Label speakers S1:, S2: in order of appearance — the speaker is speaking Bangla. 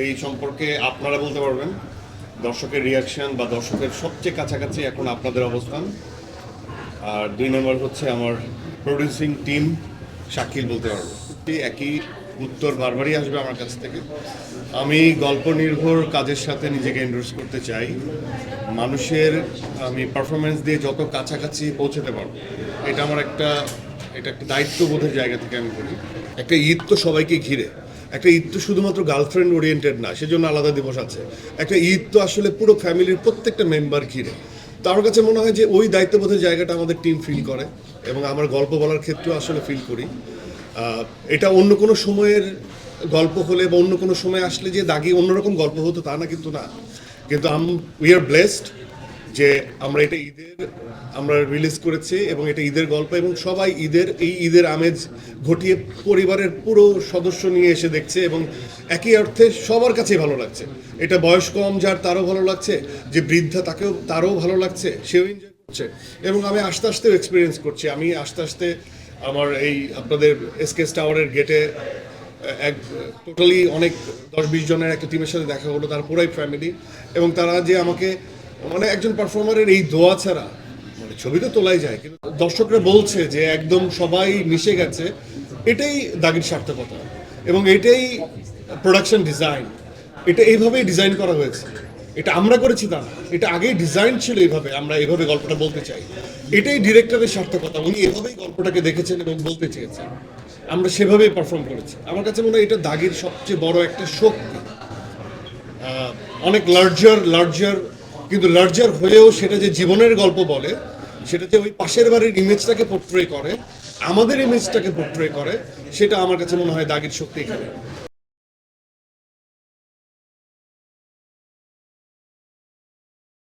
S1: এই সম্পর্কে আপনারা বলতে পারবেন, দর্শকের রিয়াকশন বা দর্শকের সবচেয়ে কাছাকাছি এখন আপনাদের অবস্থান। আর 2 নম্বর হচ্ছে আমার প্রডিউসিং টিম শাকিল বলতে পারবে। একই উত্তর বারবারই আসবে আমার কাছ থেকে। আমি গল্প নির্ভর কাজের সাথে নিজেকে এন্ডোর্স করতে চাই। মানুষের আমি পারফরমেন্স দিয়ে যত কাছাকাছি পৌঁছাতে পারবো, এটা আমার একটা দায়িত্ববোধের জায়গা থেকে আমি করি। একটা ঈদ তো সবাইকে ঘিরে, একটা ঈদ তো শুধুমাত্র গার্লফ্রেন্ড ওরিয়েন্টেড না, সেজন্য আলাদা দিবস আছে। একটা ঈদ তো আসলে পুরো ফ্যামিলির প্রত্যেকটা মেম্বার ঘিরে। তো আমার কাছে মনে হয় যে ওই দায়িত্ববোধের জায়গাটা আমাদের টিম ফিল করে, এবং আমার গল্প বলার ক্ষেত্রেও আসলে ফিল করি। এটা অন্য কোনো সময়ের গল্প হলে বা অন্য কোনো সময় আসলে যে দাগি অন্যরকম গল্প হতো তা না, কিন্তু না। কিন্তু উই আর ব্লেসড যে আমরা রিলিজ করেছি, এবং এটা ঈদের গল্প, এবং সবাই ঈদের আমেজ ঘটিয়ে পরিবারের পুরো সদস্য নিয়ে এসে দেখছে, এবং একই অর্থে সবার কাছেই ভালো লাগছে। এটা বয়স কম যার তারও ভালো লাগছে, যে বৃদ্ধা তারও ভালো লাগছে, সেও এনজয় করছে। এবং আমি আস্তে আস্তেও এক্সপিরিয়েন্স করছি। আমি আস্তে আস্তে আমার এই আপনাদের এসকেএস টাওয়ারের গেটে এক টোটালি অনেক 10-20 জনের একটা টিমের সাথে দেখা হলো, তার পুরাই ফ্যামিলি, এবং তারা যে আমাকে মানে একজন পারফর্মারের এই দোয়া ছাড়া মানে ছবি তো তোলাই যায়, কিন্তু দর্শকরা বলছে যে একদম সবাই মিশে গেছে। এটাই দাগির সার্থকতা, এবং এটাই প্রোডাকশন ডিজাইন। এটা এইভাবেই ডিজাইন করা হয়েছে। এটা আমরা করেছি তা না, এটা আগেই ডিজাইন ছিল এইভাবে। আমরা এইভাবে গল্পটা বলতে চাই, এটাই ডিরেক্টরের সার্থকতা। উনি এভাবেই গল্পটাকে দেখেছেন এবং বলতে চেয়েছেন, আমরা সেভাবেই পারফর্ম করেছি। আমার কাছে মনে হয় এটা দাগির সবচেয়ে বড় একটা শক্তি। অনেক লার্জার, কিন্তু লার্জার হয়েও সেটা যে জীবনের গল্প বলে, সেটা যে ওই পাশের বাড়ির ইমেজটাকে পোর্ট্রে করে, আমাদের ইমেজটাকে পোর্ট্রে করে, সেটা আমার কাছে মনে হয় দাগির শক্তি এখানে।